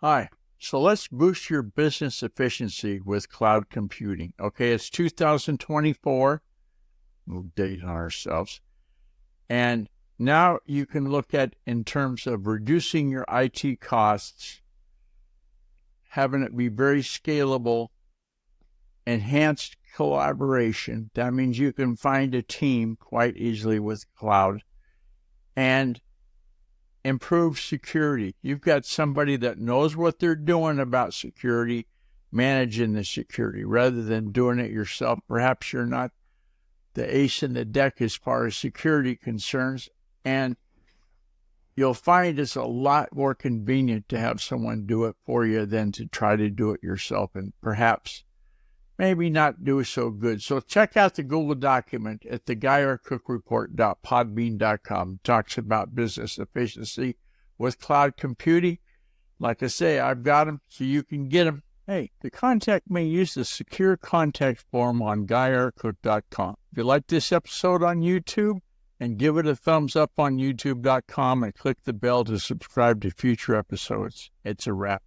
Hi. So let's boost your business efficiency with cloud computing. Okay, it's 2024. We'll date on ourselves. And now you can look at in terms of reducing your IT costs, having it be very scalable, enhanced collaboration. That means you can find a team quite easily with cloud, and improve security. You've got somebody that knows what they're doing about security, managing the security, rather than doing it yourself. Perhaps you're not the ace in the deck as far as security concerns, and you'll find it's a lot more convenient to have someone do it for you than to try to do it yourself, and perhaps maybe not do so good. So check out the Google document at theguyrcookreport.podbean.com. It talks about business efficiency with cloud computing. Like I say, I've got them so you can get them. Hey, to contact me, use the secure contact form on GuyRCook.com. If you like this episode on YouTube, and give it a thumbs up on YouTube.com and click the bell to subscribe to future episodes. It's a wrap.